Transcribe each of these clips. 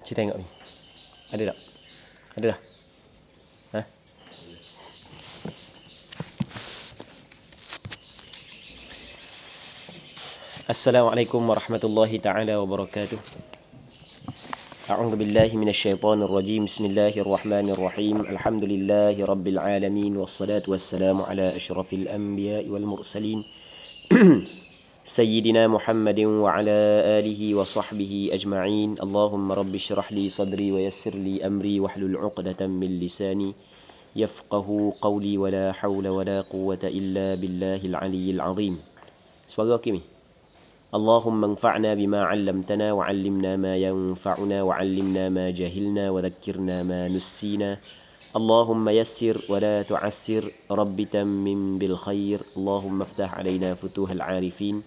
Cik tengok ni. Ada tak? Ada dah? Ha? Assalamualaikum warahmatullahi ta'ala wabarakatuh. A'udzu billahi minasyaitonir rajim. Bismillahirrahmanirrahim. Alhamdulillahi rabbil alamin wassalatu wassalamu ala asyrafil anbiya'i wal mursalin. Sayyidina Muhammadin wa ala alihi wa sahbihi ajma'in. Allahumma rabbi syrah li sadri wa yassir li amri wahlul 'uqdatam min lisani yafqahu qawli wa la hawla wa la quwwata illa billahil aliyyil 'azim. Suara okey ni? Allahumma anfa'na bima 'allamtana wa 'allimna ma yanfa'una wa 'allimna ma jahilna wa dhakkirna ma nussina. Allahumma yassir wa la tu'assir, rabbi tammim bil khair. Allahumma iftah 'alaina futuhal 'arifin.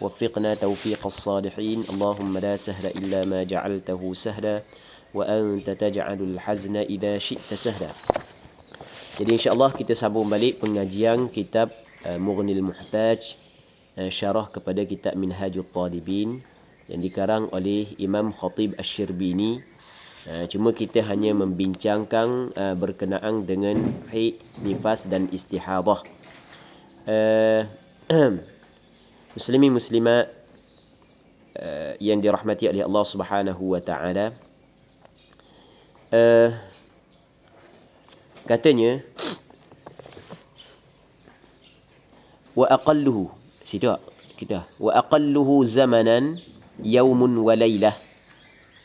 وفقنا توفيق الصالحين. اللهم لا سهل إلا ما جعلته سهلا وأنت تجعل الحزن إذا شئت سهلا. Jadi insya-Allah kita sambung balik pengajian kitab Mughnil Muhtaj, syarah kepada kitab Minhajul Talibin yang dikarang oleh Imam Khatib Asy-Syirbini. Cuma kita hanya membincangkan berkenaan dengan haid, nifas dan istihadah. Muslimin muslimat yang dirahmati oleh Allah Subhanahu wa taala, katanya wa aqalluhu, situ kita, wa aqalluhu zamanan yawmun wa laylah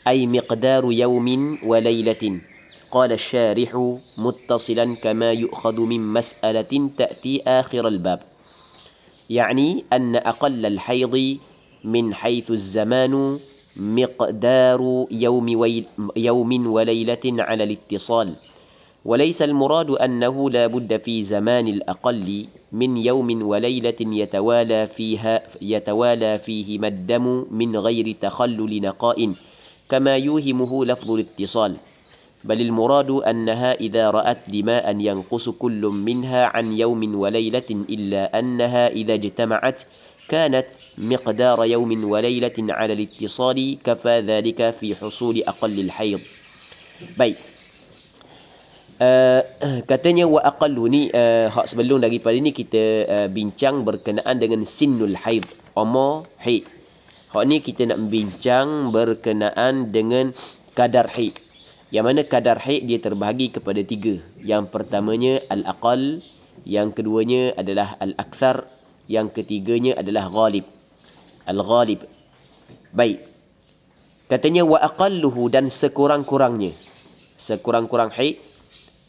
ay miqdaru yawmin wa laylatin. Qala asy-syarihu muttasilan kama yu'khadhu min mas'alatin ta'ti akhir al-bab. يعني أن أقل الحيض من حيث الزمان مقدار يوم وليلة على الاتصال، وليس المراد أنه لا بد في زمان الأقل من يوم وليلة يتوالى فيهما الدم من غير تخلل نقاء كما يوهمه لفظ الاتصال، بل المراد أنها إذا رأت دماء ينقص كل منها عن يوم وليلة إلا أنها إذا اجتمعت كانت مقدار يوم وليلة على الاتصال، كفى ذلك في حصول أقل الحيض. Baik. Katanya wa aqallu ni, hak sebelum daripada ni kita bincang berkenaan dengan sinnul haid, umur haid. Hak ni kita nak bincang berkenaan dengan kadar haid. Yang mana kadar haid dia terbahagi kepada 3. Yang pertamanya al-aqal, yang keduanya adalah al-akthar, yang ketiganya adalah ghalib. Al-ghalib. Baik. Katanya wa aqalluhu, dan sekurang-kurangnya. Sekurang-kurang haid,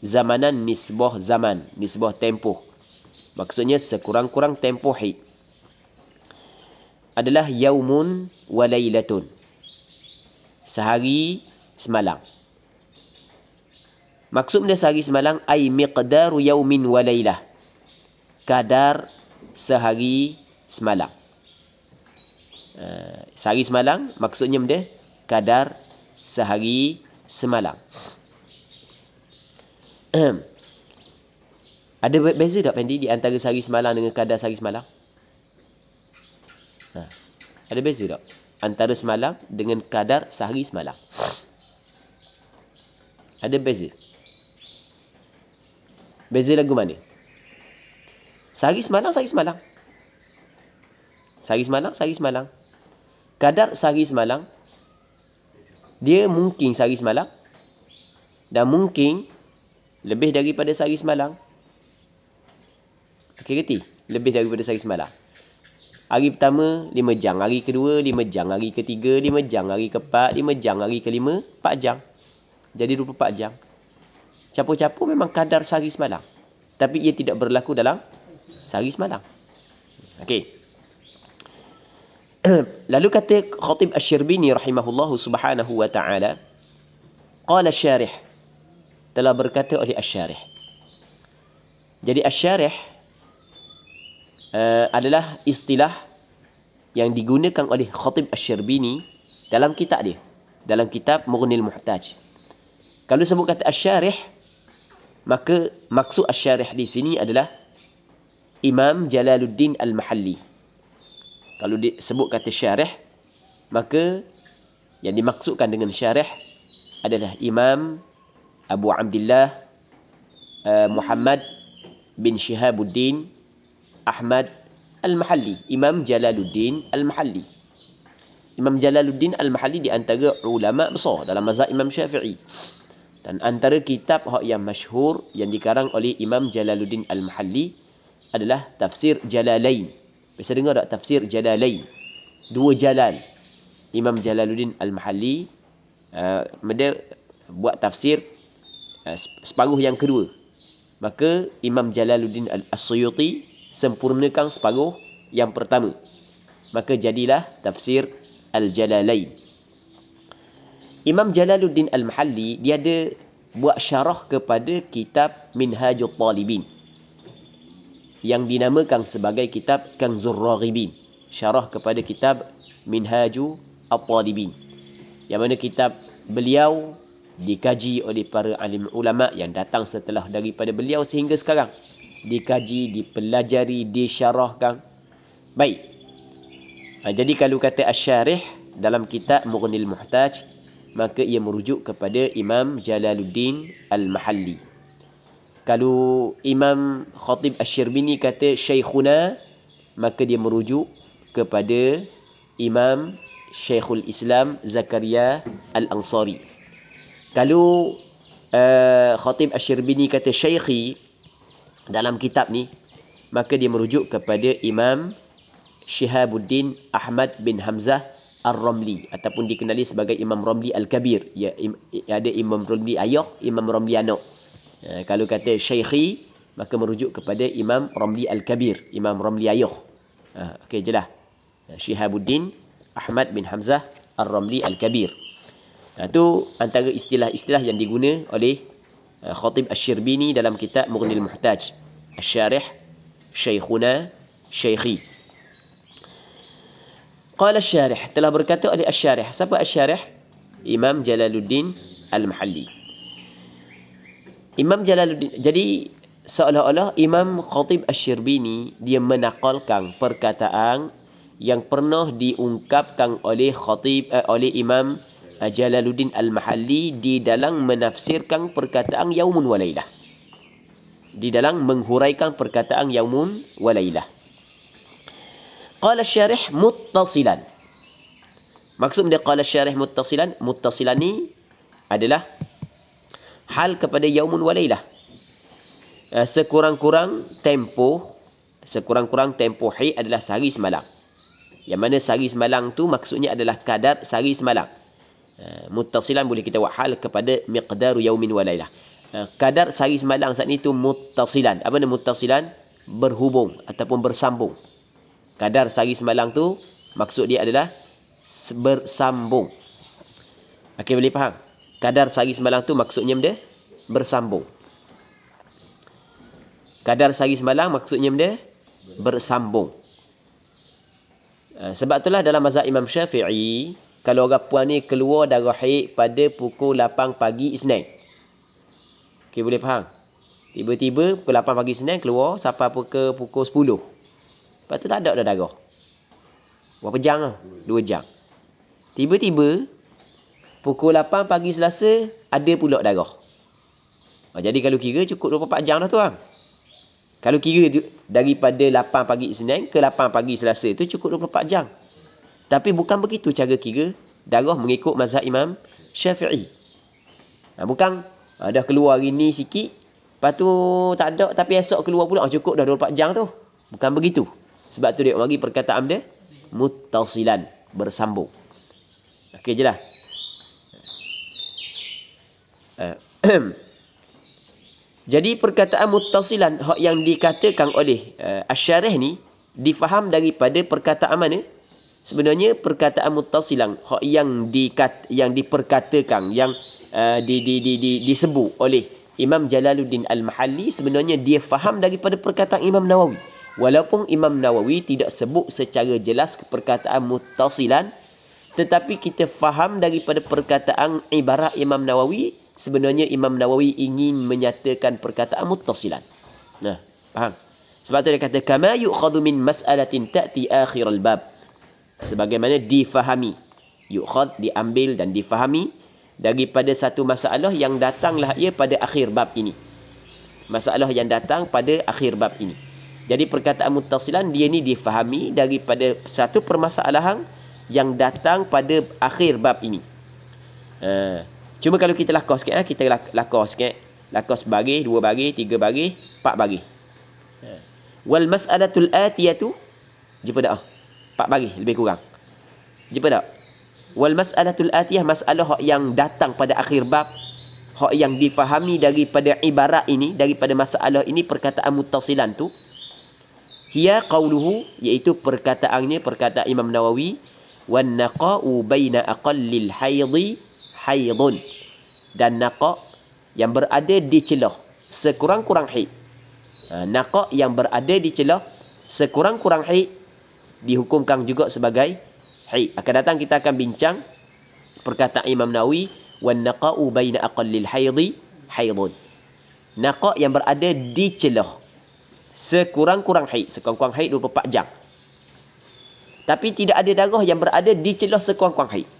zamanan nisbah zaman, nisbah tempoh. Maksudnya sekurang-kurang tempoh haid adalah yaumun wa lailatun. Sehari semalam. Maksudnya sehari semalam ai miqdaru yaumin wa lailah. Kadar sehari semalam. Sehari semalam maksudnya benda kadar sehari semalam. Ada beza tak Fendi di antara sehari semalam dengan kadar sehari semalam? Ada beza tak antara semalam dengan kadar sehari semalam? Ada beza. Beza lagu mana? Sehari semalam, sehari semalam. Sehari semalam, sehari semalam. Kadar sehari semalam, dia mungkin sehari semalam dan mungkin lebih daripada sehari semalam. Okey reti? Lebih daripada sehari semalam. Hari pertama 5 jam, hari kedua 5 jam, hari ketiga 5 jam, hari keempat 5 jam, hari kelima 4 jam. Jadi 24 jam. Capur-capur memang kadar sehari semalam. Tapi ia tidak berlaku dalam sehari semalam. Okey. Lalu kata Khatib Asy-Syirbini rahimahullahu subhanahu wa ta'ala, qala asy-syarih, telah berkata oleh asy-syarih. Jadi asy-syarih adalah istilah yang digunakan oleh Khatib Asy-Syirbini dalam kitab dia, dalam kitab Mughnil Muhtaj. Kalau sebut kata asy-syarih, maka maksud asy-syarih di sini adalah Imam Jalaluddin Al-Mahalli. Kalau disebut kata syarih, maka yang dimaksudkan dengan syarih adalah Imam Abu Abdullah Muhammad bin Shihabuddin Ahmad Al-Mahalli, Imam Jalaluddin Al-Mahalli. Imam Jalaluddin Al-Mahalli di antara ulama besar dalam mazhab Imam Syafi'i. Dan antara kitab yang masyhur yang dikarang oleh Imam Jalaluddin Al-Mahalli adalah Tafsir Jalalain. Biasa dengar tak Tafsir Jalalain? Dua jalan. Imam Jalaluddin Al-Mahalli dia buat tafsir separuh yang kedua. Maka Imam Jalaluddin As-Suyuti sempurnakan separuh yang pertama. Maka jadilah Tafsir Al-Jalalain. Imam Jalaluddin Al-Mahalli dia ada buat syarah kepada kitab Minhajul Talibin yang dinamakan sebagai kitab Kanzur Raghibin. Syarah kepada kitab Minhaju At-Talibin, yang mana kitab beliau dikaji oleh para alim ulama yang datang setelah daripada beliau sehingga sekarang. Dikaji, dipelajari, disyarahkan. Baik. Jadi kalau kata Asy-Syarih dalam kitab Mughnil Muhtaj, maka ia merujuk kepada Imam Jalaluddin Al-Mahalli. Kalau Imam Khatib Asy-Syirbini kata Syekhuna, maka dia merujuk kepada Imam Syekhul Islam Zakaria Al-Ansari. Kalau Khatib Asy-Syirbini kata Syekhi dalam kitab ni, maka dia merujuk kepada Imam Shihabuddin Ahmad bin Hamzah Ar-Ramli, ataupun dikenali sebagai Imam Ramli Al-Kabir. Ya, ada Imam Ramli ayah, Imam Ramli anak. Kalau kata Syekhi, maka merujuk kepada Imam Ramli Al-Kabir, Imam Ramli ayah. Okey, jelas. Shihabuddin Ahmad bin Hamzah Ar-Ramli Al-Kabir. Itu antara istilah-istilah yang diguna oleh Khatib Asy-Syirbini dalam kitab Mughnil Muhtaj. Asy-Syarih, Syekhuna, Syekhi. Qala Asy-Syarih, telah berkata oleh Asy-Syarih. Siapa Asy-Syarih? Imam Jalaluddin Al-Mahalli. Imam Jalaluddin, jadi seolah-olah Imam Khatib Asy-Syirbini dia menakalkan perkataan yang pernah diungkapkan oleh oleh Imam Jalaluddin Al-Mahalli di dalam menafsirkan perkataan Yaumun wa Lailah. Di dalam menghuraikan perkataan Yaumun wa Lailah. Qala Asy-Syarih muttasilan. Maksud dia qala Asy-Syarih muttasilan, muttasilan ni adalah hal kepada Yaumun wa Lailah. Sekurang-kurang tempoh hai adalah sehari semalam. Yang mana sehari semalam tu maksudnya adalah kadar sehari semalam. Muttasilan boleh kita buat hal kepada miqdaru yaumin wa lailah. Kadar sehari semalam saat ni tu muttasilan. Apa nama muttasilan? Berhubung ataupun bersambung. Kadar sehari semalam tu maksud dia adalah bersambung. Okey, boleh faham? Kadar sehari semalam tu maksudnya dia bersambung. Kadar sehari semalam maksudnya dia bersambung. Sebab itulah dalam mazhab Imam Syafi'i, kalau orang puan ni keluar darah haid pada pukul 8 pagi Isnin. Okey, boleh faham? Tiba-tiba pukul 8 pagi Isnin keluar sampai pukul 10. Lepas tu tak ada dah darah. Berapa jam lah? 2 jam. Tiba-tiba pukul 8 pagi Selasa ada pula darah. Jadi kalau kira cukup 24 jam dah tu kan? Kalau kira daripada 8 pagi Isnin ke 8 pagi Selasa tu cukup 24 jam. Tapi bukan begitu cara kira darah mengikut mazhab Imam Syafi'i. Bukan dah keluar hari ni sikit, lepas tu tak ada tapi esok keluar pula cukup dah 24 jam tu. Bukan begitu. Sebab tu dia bagi perkataan dia muttasilan, bersambung. Okey je lah. Jadi perkataan muttasilan yang dikatakan oleh Asy-Syarih ni difaham daripada perkataan mana? Sebenarnya perkataan muttasilan yang diperkatakan, yang disebut oleh Imam Jalaluddin Al-Mahalli, sebenarnya dia faham daripada perkataan Imam Nawawi. Walaupun Imam Nawawi tidak sebut secara jelas perkataan muttasilan, tetapi kita faham daripada perkataan ibarat Imam Nawawi, sebenarnya Imam Nawawi ingin menyatakan perkataan muttasilan. Nah, faham? Sebab tu dia kata kama yu'khadhu min mas'alatin ta'ti akhir al-bab. Sebagaimana difahami, yu'khadh diambil dan difahami daripada satu masalah yang datanglah ia pada akhir bab ini. Masalah yang datang pada akhir bab ini. Jadi perkataan muttasilan dia ni difahami daripada satu permasalahan yang datang pada akhir bab ini. Cuma kalau kita lakos sikit, kita lakos sikit. Lakos bagi, 2 bagi, 3 bagi, 4 bagi. Wal mas'alatul atiyatu, jumpa tak? 4 bagi lebih kurang. Jumpa tak? Wal mas'alatul atiyah, masalah yang datang pada akhir bab, hak yang difahami daripada ibarat ini, daripada masalah ini, perkataan muttasilan tu, hiya qauluhu, iaitu perkataannya, perkataan Imam Nawawi, wan naqa'u baina aqallil haidhi haidun, dan naqa' yang berada di celah sekurang-kurang haid. Naqa' yang berada di celah sekurang-kurang haid dihukumkan juga sebagai haid. Akan datang kita akan bincang perkataan Imam Nawawi, wan naqa'u baina aqallil haidhi haidun. Naqa' yang berada di celah sekurang-kurang haid, sekurang-kurang haid 24 jam. Tapi tidak ada darah yang berada di celah sekurang-kurang haid.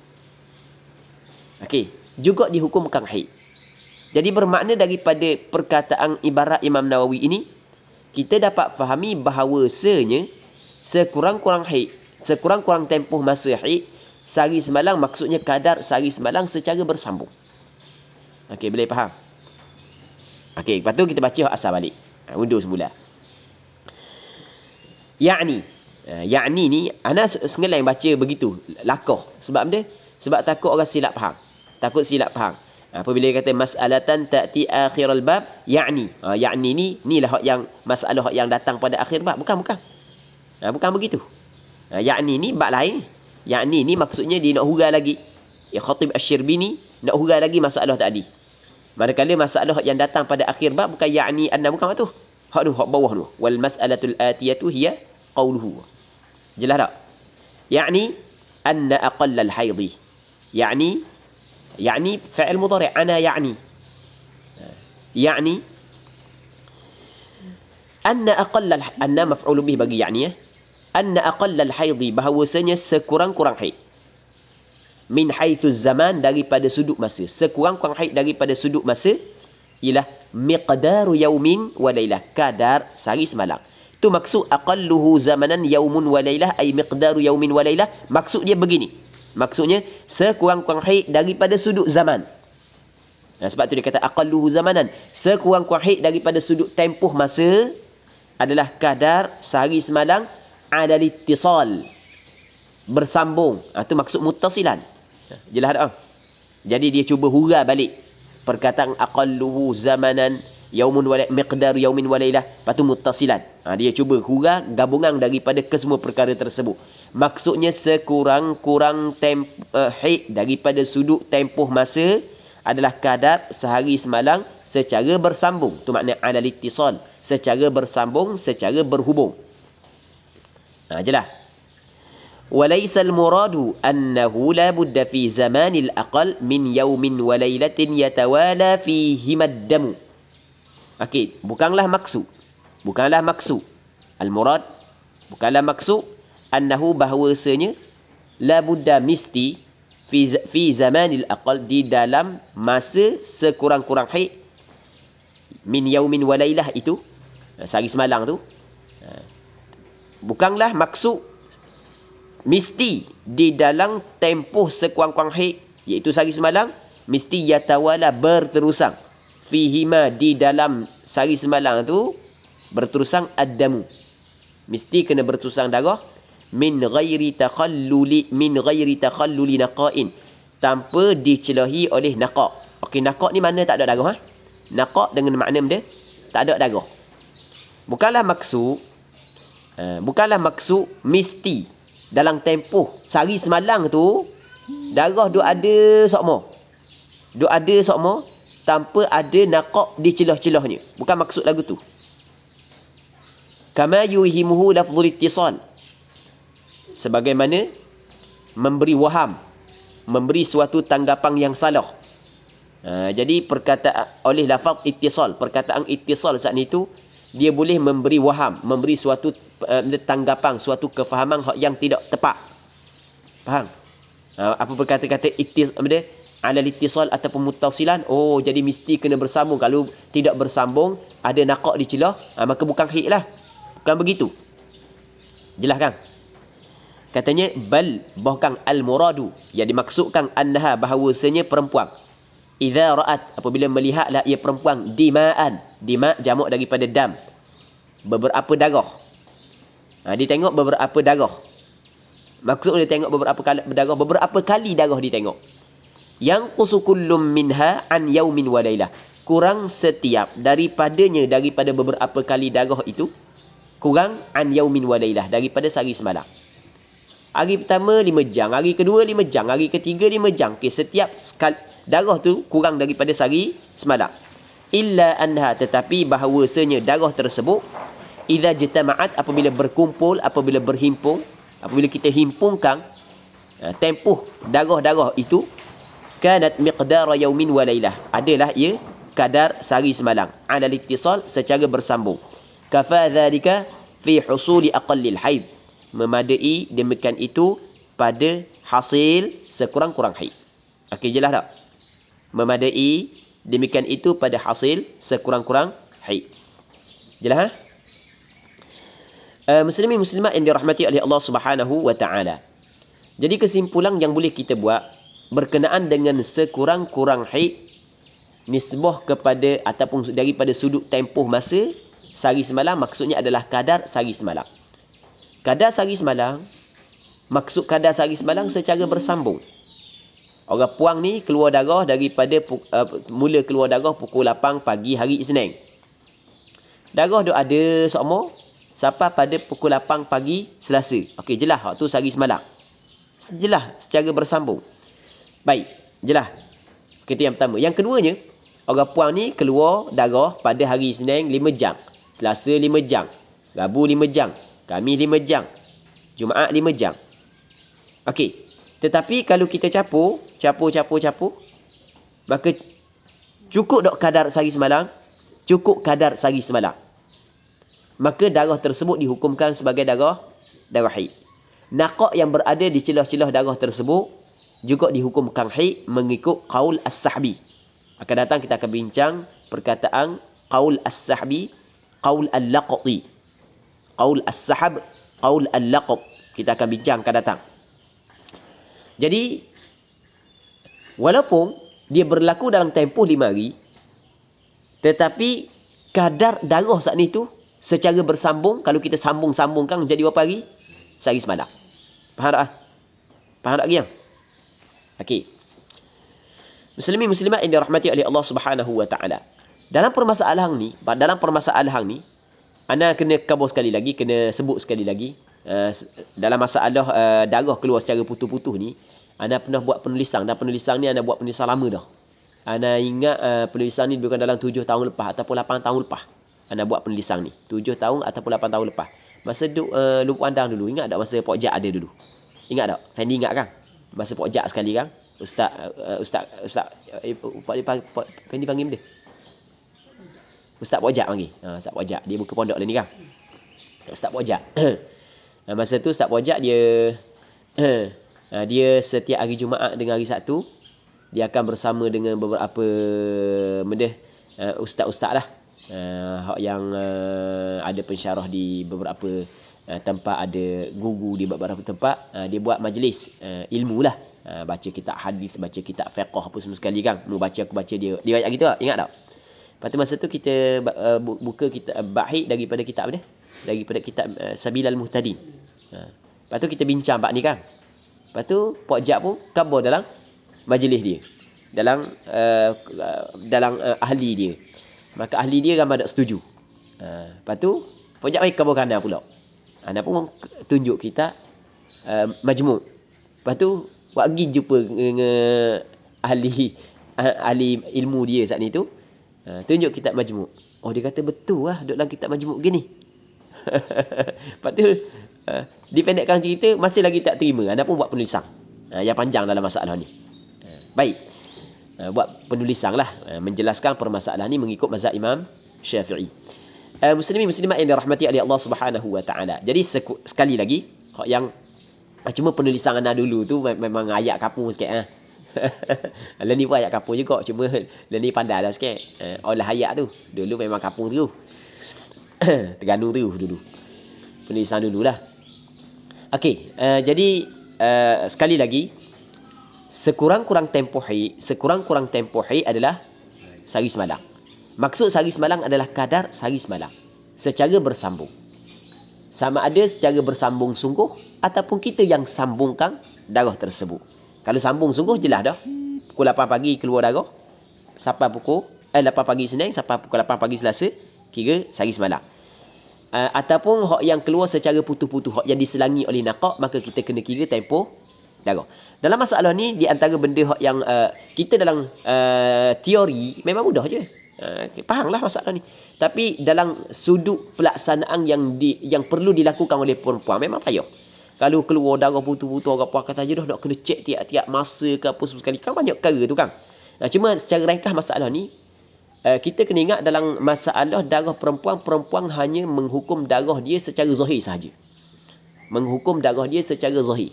Okey, juga dihukumkan haid. Jadi bermakna daripada perkataan ibarat Imam Nawawi ini, kita dapat fahami bahawasanya sekurang-kurang haid, sekurang-kurang tempoh masa haid, sehari semalam, maksudnya kadar sehari semalam secara bersambung. Okey, boleh faham? Okey, lepas tu kita baca asal balik. Undur semula. Ya'ni ni, ana sengaja baca begitu, lakoh. Sebab dia? Sebab takut orang silap faham. Takut silap faham. Apabila dia kata mas'alatan ta'ti akhiral bab, ya'ni. Ya'ni ni lah yang masalah yang datang pada akhir bab. Bukan. Bukan begitu. Ya'ni ni bab lain. Ya'ni ni maksudnya dia nak hurai lagi. Khatib Asy-Syirbini nak hurai lagi masalah tadi. Manakala masalah yang datang pada akhir bab bukan ya'ni anna, bukan tu. Hak bawah tu. Wal mas'alatul atiyatu hiya qauluhu. Jelas tak? Ya'ni anna aqallal haidhi. Yani fa'il mudhari', ana yani. Yani anna aqallal, anna maf'ul bih bagi yani ya. Anna aqallal haidhi, bahawasanya sekurang-kurang haid. Min haitsu zaman, daripada sudut masa. Sekurang-kurang haid daripada sudut masa ialah miqdaru yaumin wa lailah, kadar sehari semalam. Itu maksud aqalluhu zamanan yaumun wa lailah, ay miqdaru yaumin wa lailah. Maksud dia begini. Maksudnya sekurang-kurang haid daripada sudut zaman. Sebab tu dia kata aqalluhu zamanan, sekurang-kurang haid daripada sudut tempoh masa adalah kadar sehari semalam ala littisal, bersambung. Itu maksud muttasilan. Jelas tak? Jadi dia cuba hurai balik perkataan aqalluhu zamanan yaumun wa miqdar yaumin wa lailah, patu muttasilan. Dia cuba hurai gabungan daripada kesemua perkara tersebut. Maksudnya sekurang-kurang haid daripada sudut tempoh masa adalah kadar sehari semalam secara bersambung. Itu makna ala littisal, secara bersambung, secara berhubung. Jelas. Walaysa al-muradu annahu la budda fi zamanil aqal min yaumin wa lailatin yatawala fihima ad-damu. Okey, bukanlah maksud al-murad, bukanlah maksud annahu, bahawasanya la budda misti fi zamanil aqal, di dalam masa sekurang-kurang haid, min yaumin wa lailah, itu sehari semalam tu, bukanlah maksud mesti di dalam tempoh sekurang-kurang haid, iaitu sehari semalam, mesti yatawala, berterusan, fihima, di dalam sehari semalam tu berterusan ad-damu, mesti kena berterusan darah, min ghairi takhalluli naqa'in, tanpa dicelahi oleh naqa'. Okey, naqa' ni mana tak ada darah. Naqa' dengan makna dia tak ada darah. Bukanlah maksud mesti dalam tempoh sehari semalam tu darah duk ada sokmo tanpa ada naqa' di celah-celahnya. Bukan maksud lagu tu. Kama yuhimuhu lafzul ittisal, sebagaimana memberi waham, memberi suatu tanggapan yang salah. Jadi perkataan oleh lafaz ittisal, perkataan ittisal saat itu dia boleh memberi waham, memberi suatu tanggapan, suatu kefahaman yang tidak tepat. Faham? Apa berkata-kata Ala ittisal ataupun muttasilan. Oh, jadi mesti kena bersambung. Kalau tidak bersambung, ada naqak di celah, maka bukan haid lah. Bukan begitu. Jelas kan? Katanya bal, bahkan al-muradu, yang dimaksudkan annaha, bahawasanya perempuan, idza ra'at, apabila melihatlah ia perempuan, dima'an, dima' jamak daripada dam, beberapa darah. Dia tengok beberapa darah. Maksud dia tengok beberapa kali darah, beberapa kali darah dia tengok. Yang qusukullum minha an yaumin wa lailah. Kurang setiap daripadanya, daripada beberapa kali darah itu, kurang an yaumin wa lailah, daripada sehari semalam. Hari pertama 5 jam, hari kedua 5 jam, hari ketiga 5 jam. Okay, setiap sekali darah tu kurang daripada sehari semalam. Illa anha, tetapi bahawasanya darah tersebut, idza jatama'at, apabila berkumpul, apabila berhimpun, apabila kita himpunkan tempoh darah-darah itu, kanat miqdara yaumin wa lailah, adalah ia kadar sehari semalam, ala ittisal, secara bersambung. Kafa dhalika fi husuli aqallil haid, memadai demikian itu pada hasil sekurang-kurang haid. Okey, jelas tak? Memadai demikian itu pada hasil sekurang-kurang haid. Jelas ha? Muslimin muslimat yang dirahmati oleh Allah Subhanahu wa taala. Jadi kesimpulan yang boleh kita buat berkenaan dengan sekurang-kurang haid, nisbah kepada ataupun daripada sudut tempoh masa sehari semalam, maksudnya adalah kadar sehari semalam. Kadar sehari semalam, maksud kadar sehari semalam secara bersambung. Orang puang ni keluar darah daripada mula keluar darah pukul 8 pagi hari Isnin. Darah duk ada sama sampai pada pukul 8 pagi Selasa. Okey, jelas waktu sehari semalam. Jelas secara bersambung. Baik, jelas. Itu yang pertama. Yang keduanya, orang puang ni keluar darah pada hari Isnin 5 jam. Selasa 5 jam. Rabu 5 jam. Khamis 5 jam. Jumaat 5 jam. Okey. Tetapi kalau kita capur, maka cukup tak kadar sehari semalam? Cukup kadar sehari semalam. Maka darah tersebut dihukumkan sebagai darah haid. Naqak yang berada di celah-celah darah tersebut juga dihukumkan haid mengikut qaul as-sahbi. Akan datang kita akan bincang perkataan qaul as-sahbi, qaul al-laqti. Qaul as-sahab, qaul al-laqt. Kita akan bincang akan datang. Jadi walaupun dia berlaku dalam tempoh 5 hari, tetapi kadar darah saat ni tu secara bersambung, kalau kita sambung-sambungkan menjadi berapa hari? Sehari semalam. Faham tak? Faham tak lagi yang? Okey. Muslimin muslimat yang dirahmati oleh Allah Subhanahu wa taala. Dalam permasalahan ni, ana kena kabur sekali lagi, kena sebut sekali lagi. Dalam masalah darah keluar secara putus-putus ni, ana pernah buat penulisan, dan penulisan ni ana buat penulisan lama dah. Ana ingat penulisan ni bukan dalam 7 tahun lepas ataupun 8 tahun lepas. Ana buat penulisan ni 7 tahun ataupun 8 tahun lepas. Masa Lubuk Andang dulu, ingat tak masa Pok Jak ada dulu? Ingat tak? Fendi ingat kan? Masa Pok Jak sekali kan? Ustaz Fendi panggil dia. Ustaz Pok Jak panggil. Ustaz Pok Jak, dia buka pondok lah ni kan? Ustaz Pok Jak. Masa tu Ustaz Pok Jak dia setiap hari Jumaat dengan hari Sabtu dia akan bersama dengan beberapa ustaz-ustaz lah, yang ada pensyarah di beberapa tempat, ada guru di beberapa tempat. Dia buat majlis ilmu lah, baca kitab hadis, baca kitab fiqh apa semua sekali kan. Mu baca, aku baca, dia ayat gitu tak? Ingat tak? Lepas tu masa tu kita buka kitab bahid daripada kitab dia, daripada kitab Sabilal Muhtadin. Lepas tu kita bincang bab ni kan. Lepas tu Pok Jak pun kabur dalam majlis dia, dalam ahli dia. Maka ahli dia ramai tak setuju. Lepas tu Pok Jak mai kabur kanan pula. Ana pun tunjuk kita majmuk. Lepas tu buat pergi jumpa dengan ahli ilmu dia saat ni tu. Tunjuk kitab majmuk. Oh, dia kata betul lah duduk dalam kitab majmuk gini. Lepas tu dipendekkan cerita, masih lagi tak terima. Ana pun buat penulisan yang panjang dalam masalah ni. Baik. Buat penulisan lah, menjelaskan permasalahan ni mengikut mazhab Imam Syafi'i. Muslimin muslimat yang dirahmati oleh Allah Subhanahu wa taala. Jadi sekali lagi, yang cuma penulisan ana dulu tu memang ayat kapung sikit Lah ni pun ayat kampung juga, cuma lah ni pandai lah sikit. Olah ayat tu. Dulu memang kampung tu. Terengganu tu dulu. Penulisan dululah. Okey, jadi sekali lagi, sekurang-kurang tempoh hari adalah sehari semalam. Maksud sehari semalam adalah kadar sehari semalam secara bersambung. Sama ada secara bersambung sungguh ataupun kita yang sambungkan darah tersebut. Kalau sambung sungguh jelas dah. Pukul 8 pagi keluar darah, sampai pukul 8 pagi Senin sampai pukul 8 pagi Selasa, kira sehari semalam. Ataupun hak yang keluar secara putus-putus, hak yang diselangi oleh naqaq, maka kita kena kira tempoh darah. Dalam masalah ni, di antara benda hak yang kita dalam teori memang mudah je. Fahamlah masalah ni. Tapi dalam sudut pelaksanaan yang perlu dilakukan oleh perempuan memang payah. Kalau keluar darah putus-putus, orang puan kata je dah nak kena cek tiap-tiap masa ke apa sekali. Kan banyak perkara tu kan. Cuma secara ringkas masalah ni, kita kena ingat dalam masalah darah perempuan, perempuan hanya menghukum darah dia secara zahir sahaja. Menghukum darah dia secara zahir.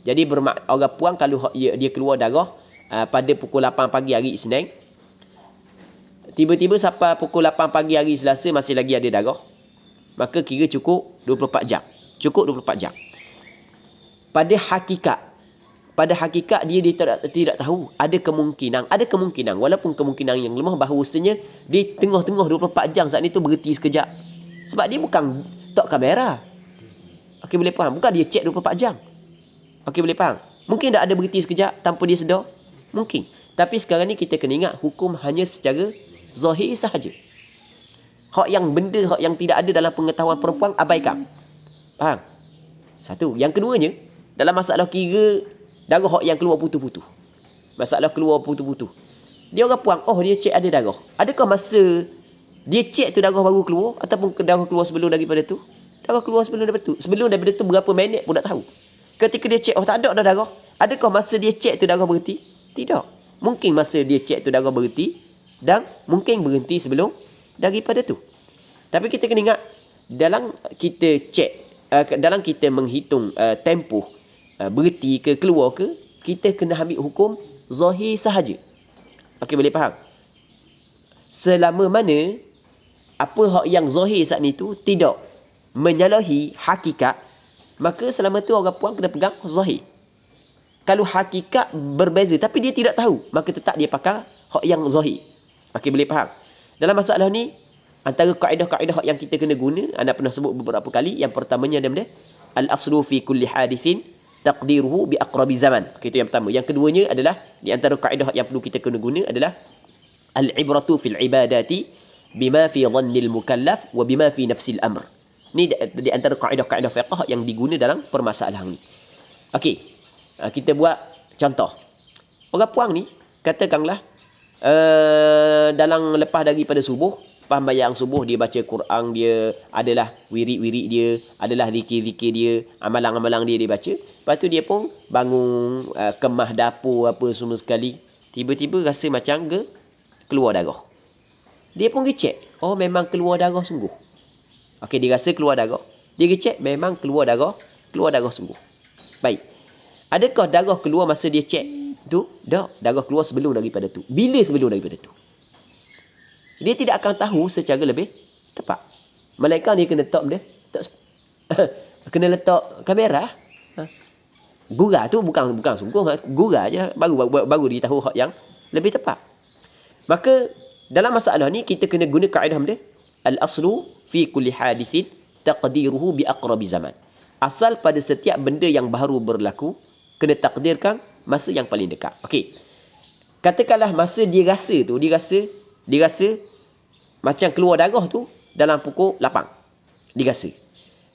Jadi orang puan kalau dia keluar darah pada pukul 8 pagi hari Isnin, tiba-tiba sampai pukul 8 pagi hari Selasa masih lagi ada darah, maka kira cukup 24 jam. Cukup 24 jam. Pada hakikat dia tidak tahu. Ada kemungkinan walaupun kemungkinan yang lemah, bahawasanya di tengah-tengah 24 jam saat itu berhenti sekejap. Sebab dia bukan tok kamera. Okey, boleh faham? Bukan dia cek 24 jam. Okey, boleh faham? Mungkin tak ada berhenti sekejap tanpa dia sedar. Mungkin. Tapi sekarang ni kita kena ingat hukum hanya secara zahir sahaja. Hak yang tidak ada dalam pengetahuan perempuan abaikan. Faham? Satu. Yang keduanya, dalam masalah kira darah hak yang keluar putus-putus. Masalah keluar putus-putus. Dia orang puan, dia cek ada darah. Adakah masa dia cek tu darah baru keluar ataupun darah keluar sebelum daripada tu? Darah keluar sebelum daripada tu. Sebelum daripada tu berapa minit pun tak tahu. Ketika dia cek, tak ada dah darah. Adakah masa dia cek tu darah berhenti? Tidak. Mungkin masa dia cek tu darah berhenti dan mungkin berhenti sebelum daripada tu. Tapi kita kena ingat, dalam kita cek, dalam kita menghitung tempoh berhenti ke keluar ke, kita kena ambil hukum zahir sahaja. Okey, boleh faham? Selama mana apa hak yang zahir saat ni tu tidak menyalahi hakikat, maka selama tu orang puan kena pegang zahir. Kalau hakikat berbeza tapi dia tidak tahu, maka tetap dia pakai hak yang zahir. Okey, boleh faham? Dalam masalah ni, antara kaedah-kaedah yang kita kena guna, anda pernah sebut beberapa kali. Yang pertamanya adalah al-aslu fi kulli hadithin taqdiruhu bi aqrabi zaman. Itu yang pertama. Yang keduanya adalah, di antara kaedah yang perlu kita kena guna adalah al-ibratu fil ibadati bima fi dhannil mukallaf wa bima fi nafsil amr. Ni di antara kaedah-kaedah fiqh yang diguna dalam permasalahan ni. Okey. Kita buat contoh. Orang puang ni, katakanlah dalam lepas daripada subuh, sembahyang subuh, dia baca Quran, dia adalah wirid-wirid dia, adalah zikir-zikir dia, amalan-amalan dia baca. Lepas tu dia pun bangun, kemah dapur apa semua sekali. Tiba-tiba rasa macam keluar darah. Dia pun pergi cek. Memang keluar darah sungguh. Okey, dia rasa keluar darah. Dia pergi cek, memang keluar darah sungguh. Baik. Adakah darah keluar masa dia cek tu? Tak. Darah keluar sebelum daripada tu. Bila sebelum daripada tu? Dia tidak akan tahu secara lebih tepat. Melainkan dia kena kena letak kamera. Gurau tu bukan sungguh, gurau je, baru dia tahu hak yang lebih tepat. Maka dalam masalah ni kita kena guna kaedah dia, al-aslu fi kulli hadithin taqdiruhu bi aqrabi zaman. Asal pada setiap benda yang baru berlaku, kena takdirkan masa yang paling dekat. Okey. Katakanlah masa dia rasa macam keluar darah tu dalam pukul 8. Dia rasa.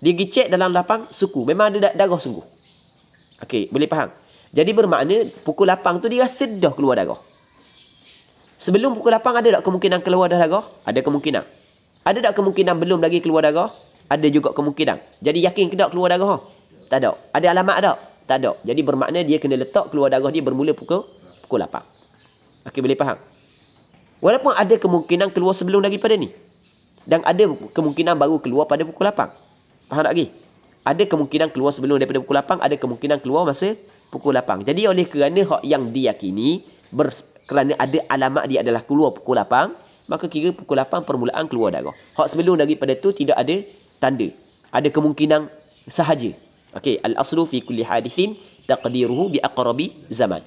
Dia pergi cek dalam 8 suku. Memang ada darah sungguh. Okey, boleh faham? Jadi bermakna pukul 8 tu dia rasa dah keluar darah. Sebelum pukul 8 ada tak kemungkinan keluar darah? Ada kemungkinan. Ada tak kemungkinan belum lagi keluar darah? Ada juga kemungkinan. Jadi yakin ke tak keluar darah? Tak ada. Ada alamat tak? Tak ada. Jadi bermakna dia kena letak keluar darah dia bermula pukul 8. Okey, boleh faham? Walaupun ada kemungkinan keluar sebelum daripada ni. Dan ada kemungkinan baru keluar pada pukul 8. Faham tak lagi? Ada kemungkinan keluar sebelum daripada pukul 8, ada kemungkinan keluar masa pukul 8. Jadi oleh kerana hak yang diyakini kerana ada alamat dia adalah keluar pukul 8, maka kira pukul 8 permulaan keluar darah. Hak sebelum daripada tu tidak ada tanda. Ada kemungkinan sahaja. Okey, al-aslu fi kulli hadithin taqdiruhu bi aqrabi zaman.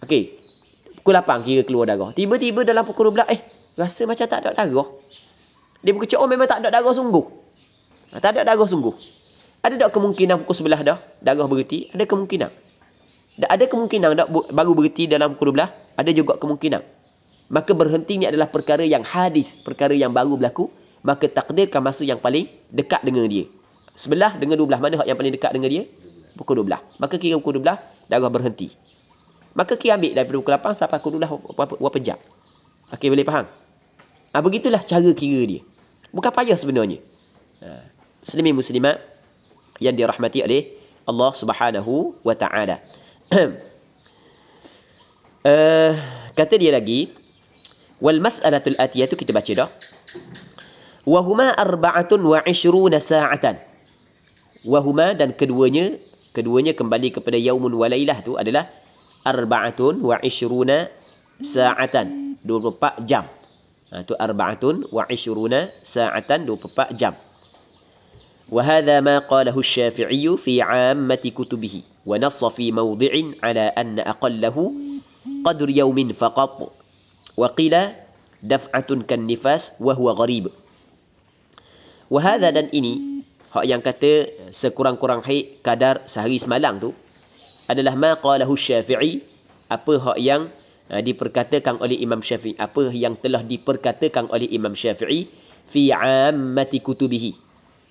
Okey. Pukul 8 kira keluar darah. Tiba-tiba dalam pukul 12, rasa macam tak ada darah. Dia berkecek, memang tak ada darah sungguh. Tak ada darah sungguh. Ada tak kemungkinan pukul 11 dah darah berhenti? Ada kemungkinan. Ada kemungkinan tak baru berhenti dalam pukul 12? Ada juga kemungkinan. Maka berhenti ni adalah perkara yang hadis, perkara yang baru berlaku. Maka takdirkan masa yang paling dekat dengan dia. 11 dengan 12, mana hak yang paling dekat dengan dia? Pukul 12. Maka kira pukul 12, darah berhenti. Maka kira ambil daripada pukul 8 sampai pukul 12 berapa jam. Okey, boleh faham? Begitulah cara kira dia. Bukan payah sebenarnya. Muslimin muslimat yang dirahmati oleh Allah Subhanahu wa taala. Kata dia lagi, wal mas'alatul atiyatu, kita baca dah. Wa huma 24 sa'atan. Wa huma, dan keduanya kembali kepada yaumun wa lailah tu adalah 24 sa'atan, 24 jam. Itu 24 sa'atan, 24 jam. وهذا ما قاله الشافعي في عامة كتبه ونص في موضع على أن أقله قدر يوم فقط وقيل دفعة كالنفاس وهو غريب. وهذا, dan ini hak yang kata sekurang-kurang haid kadar sehari semalam tu adalah ma qalahu Syafi'i, apa hak yang diperkatakan oleh Imam Syafi'i, apa yang telah diperkatakan oleh Imam Syafi'i fi ammati kutubihi,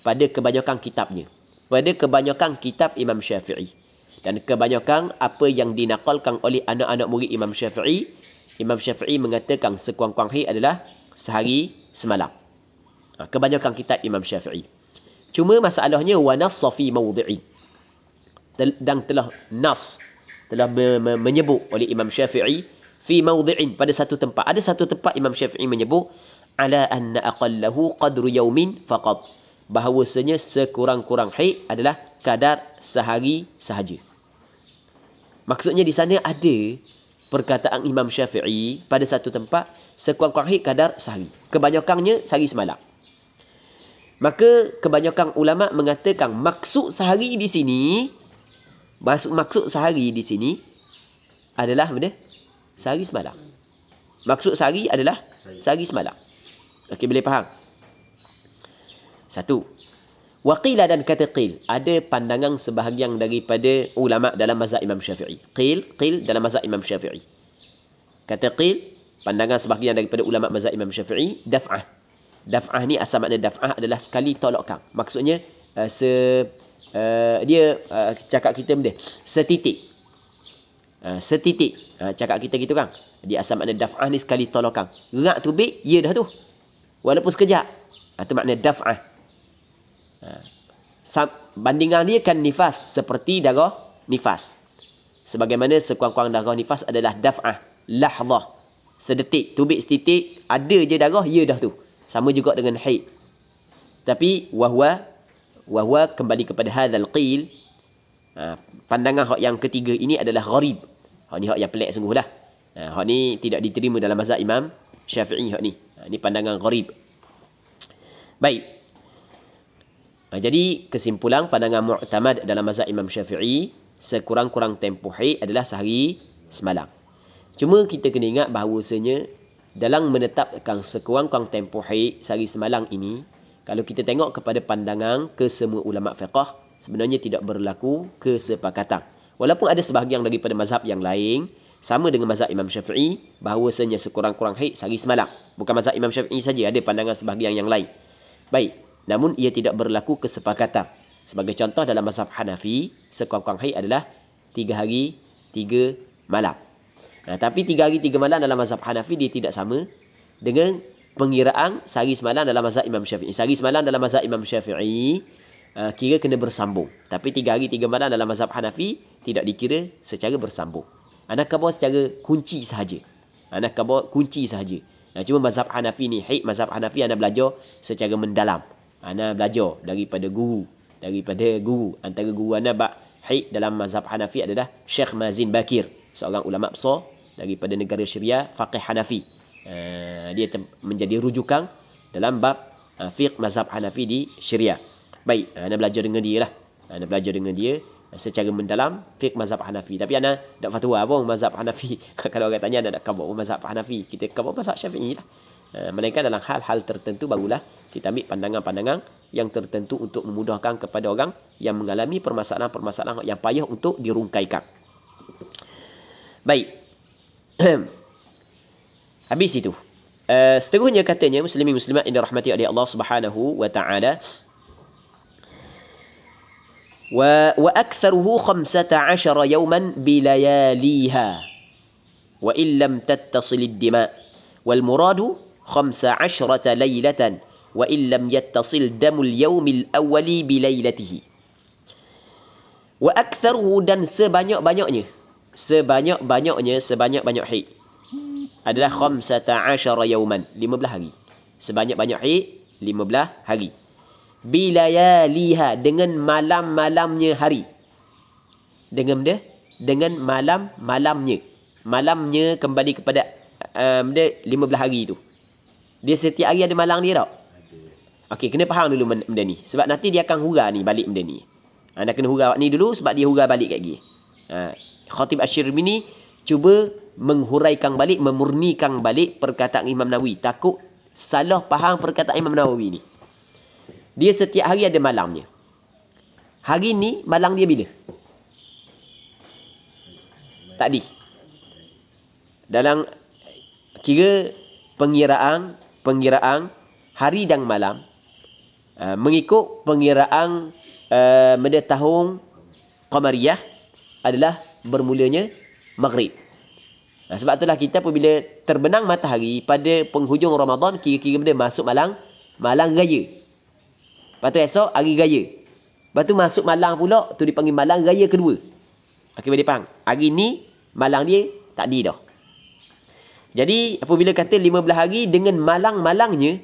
pada kebanyakan kitabnya, pada kebanyakan kitab Imam Syafi'i, dan kebanyakan apa yang dinakalkan oleh anak-anak murid Imam Syafi'i. Imam Syafi'i mengatakan sekurang-kurang haid adalah sehari semalam. Kebanyakan kitab Imam Syafi'i. Cuma masalahnya wa nassa fi mawdi'in, dan telah menyebut oleh Imam Syafi'i fi mawdi'in, pada satu tempat. Ada satu tempat Imam Syafi'i menyebut ala anna aqallahu qadru yaumin faqat, bahawasanya sekurang-kurang haid adalah kadar sehari sahaja. Maksudnya di sana ada perkataan Imam Syafi'i pada satu tempat sekurang-kurang haid kadar sehari. Kebanyakannya sehari semalam. Maka kebanyakan ulama mengatakan maksud sehari di sini, maksud sehari di sini adalah benda sehari semalam. Maksud sehari adalah sehari semalam. Okey, boleh faham? Satu. Waqila, dan kata qil, ada pandangan sebahagian daripada ulama dalam mazhab Imam Syafi'i. Qil dalam mazhab Imam Syafi'i. Kata qil, pandangan sebahagian daripada ulama mazhab Imam Syafi'i, daf'ah. Daf'ah ni asal makna daf'ah adalah sekali tolakkan. Maksudnya dia cakap kita benda setitik. Setitik. Cakap kita gitu kan. Dia asal makna daf'ah ni sekali tolakkan. Gerak tubik, ya dah tu. Walaupun sekejap. Itu makna daf'ah. Bandingan dia kan nifas, seperti darah nifas. Sebagaimana sekurang-kurang darah nifas adalah daf'ah, lahzah, sedetik, tubik setitik, ada je darah, ya dah tu. Sama juga dengan haid. Tapi wahwa kembali kepada hadzal qil, pandangan hak yang ketiga ini adalah gharib. Hak ni hak yang pelik sungguh lah. Hak ni tidak diterima dalam mazhab Imam Syafi'i. Hak ni ini pandangan gharib. Baik. Jadi kesimpulan pandangan mu'tamad dalam mazhab Imam Syafi'i, sekurang-kurang tempoh haid adalah sehari semalam. Cuma kita kena ingat bahawasanya dalam menetapkan sekurang-kurang tempoh haid sehari semalam ini, kalau kita tengok kepada pandangan kesemua ulama fiqh, sebenarnya tidak berlaku kesepakatan. Walaupun ada sebahagian daripada mazhab yang lain sama dengan mazhab Imam Syafi'i, bahawasanya sekurang-kurang haid sehari semalam. Bukan mazhab Imam Syafi'i saja, ada pandangan sebahagian yang lain. Baik, namun ia tidak berlaku kesepakatan. Sebagai contoh dalam mazhab Hanafi, sekurang-kurang haid adalah 3 hari 3 malam. Tapi 3 hari 3 malam dalam mazhab Hanafi dia tidak sama dengan pengiraan sehari semalam dalam mazhab Imam Syafi'i. Sehari semalam dalam mazhab Imam Syafi'i kira kena bersambung. Tapi 3 hari 3 malam dalam mazhab Hanafi tidak dikira secara bersambung. Anak khabar secara kunci sahaja. Anak khabar kunci sahaja. Cuma mazhab Hanafi ni, haid mazhab Hanafi anda belajar secara mendalam. Anda belajar daripada guru. Antara guru anda haid dalam mazhab Hanafi adalah Syekh Mazin Bakir, seorang ulama besar daripada negara Syria, faqih Hanafi. Dia menjadi rujukan dalam bab fiqh mazhab Hanafi di Syria. Baik, anda belajar dengan dia lah. Anda belajar dengan dia secara mendalam fiqh mazhab Hanafi. Tapi anda tak fatwa pun mazhab Hanafi. Kalau orang tanya anda nak khabar mazhab Hanafi, kita khabar mazhab Syafi'i lah. Melainkan dalam hal-hal tertentu barulah kita ambil pandangan-pandangan yang tertentu untuk memudahkan kepada orang yang mengalami permasalahan-permasalahan yang payah untuk dirungkaikan. Baik. Habis itu. Seterusnya katanya, muslimin muslimat yang dirahmati oleh Allah Subhanahu wa taala, wa aktsaruhu 15 yawman bilayaliha wa illam tattasil ad-dima wal muradu 15 laylatan wa illam yattasil damul yawmil awwali bilailatihi. Wa aktsaruhu, dan sebanyak-banyaknya sebanyak-banyak haid adalah 15 yawman, 15 hari. Sebanyak-banyak haid 15 hari. Bilayaliha, dengan malam-malamnya hari. Dengan malam-malamnya. Malamnya kembali kepada 15 hari itu. Dia setiap hari ada malam dia tak? Okey, kena faham dulu benda ni. Sebab nanti dia akan hura ni balik benda ni. Anda kena hura ni dulu sebab dia hura balik kat dia. Khatib Asy-Syirbini cuba menghuraikan balik, memurnikan balik perkataan Imam Nawawi. Takut salah faham perkataan Imam Nawawi ni. Dia setiap hari ada malamnya. Hari ni malam dia bila? Tadi. Dalam kira pengiraan hari dan malam, mengikut pengiraan pada tahun Qamariyah adalah bermulanya Maghrib. Sebab itulah kita apabila terbenam matahari pada penghujung Ramadan, kira-kira benda masuk malam raya. Lepas tu esok hari raya. Lepas tu masuk malam pula, tu dipanggil malam raya kedua. Okey, boleh faham? Hari ni malam dia tak di dah. Jadi apabila kata 15 hari dengan malang-malangnya,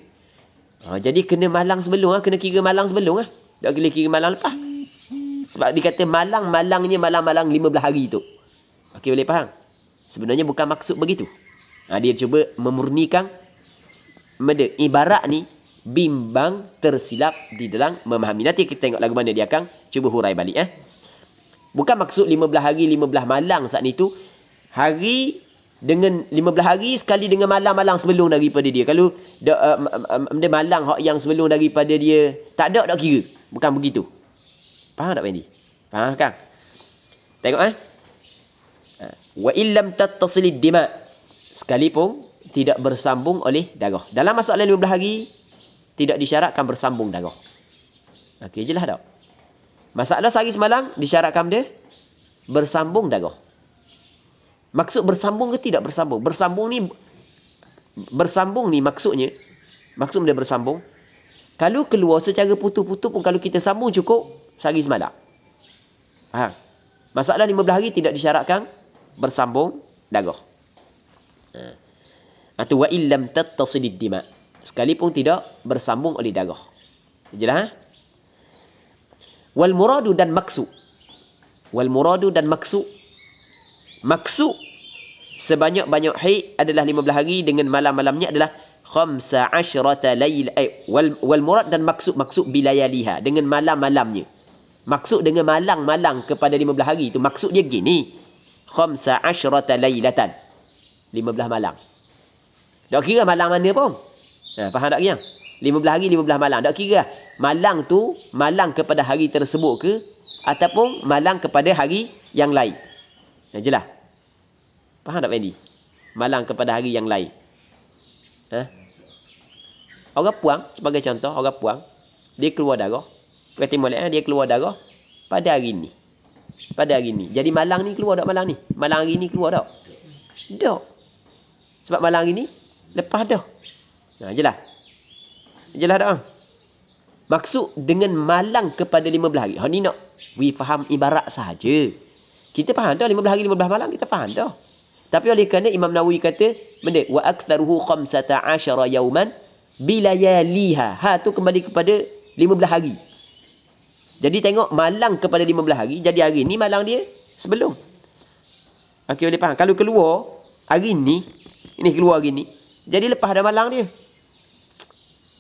jadi kena malang sebelum, kena kira malang sebelum. Tak boleh kira malang lepas. Sebab dia kata malang-malangnya malang-malang 15 hari tu. Okey, boleh faham? Sebenarnya bukan maksud begitu. Dia cuba memurnikan ibarat ni bimbang tersilap di dalam memahami. Nanti kita tengok lagu mana dia akan cuba hurai balik. Bukan maksud 15 hari 15 malang saat itu. Hari dengan 15 hari sekali dengan malam-malam sebelum daripada dia. Kalau dia malang yang sebelum daripada dia tak ada, tak kira. Bukan begitu. Faham tak Fendi? Faham kan? Tengok wa illam tattasilid dima, sekalipun tidak bersambung oleh darah. Dalam masalah 15 hari tidak disyaratkan bersambung darah. Okey, jelas tak? Masalah sehari semalam disyaratkan dia bersambung darah. Maksud bersambung ke tidak bersambung? Bersambung ni maksudnya, maksud dia bersambung, kalau keluar secara putus-putus pun kalau kita sambung cukup sehari semalam. Masalah 15 hari tidak disyaratkan bersambung darah. Atau wa illam tattasilid dima, sekalipun tidak bersambung oleh darah. Jelas? Wal muradu dan maksud. Wal muradu dan maksud. Maksud sebanyak-banyak haid adalah 15 hari dengan malam-malamnya adalah 15 lail. Wal murad dan maksud bilayaliha, dengan malam-malamnya. Maksud dengan malang-malang kepada 15 hari itu, maksud dia gini. 15 lailatan. 15 malam. Tak kira malam mana pun. Faham tak kira? 15 hari 15 malam. Tak kira malang tu malang kepada hari tersebut ke ataupun malang kepada hari yang lain. Jelas? Faham tak Fendi? Malang kepada hari yang lain. Orang puang, sebagai contoh, orang puang, dia keluar darah. Kata molek, dia keluar darah pada hari ni. Pada hari ni. Jadi malang ni keluar tak malang ni? Malang hari ni keluar tak? Tak. Sebab malang hari ni lepas dah. Jelas? Jelas tak? Maksud dengan malang kepada 15 hari. Ni nak faham ibarat sahaja. Kita faham dah 15 hari 15 malam, kita faham dah. Tapi oleh kerana Imam Nawawi kata benda wa aktsaruhu 15 yawman bilayaliha. Tu kembali kepada 15 hari. Jadi tengok malang kepada 15 hari, jadi hari ni malang dia sebelum. Okey, boleh faham? Kalau keluar hari ni, ini keluar hari ni, jadi lepas dah malang dia.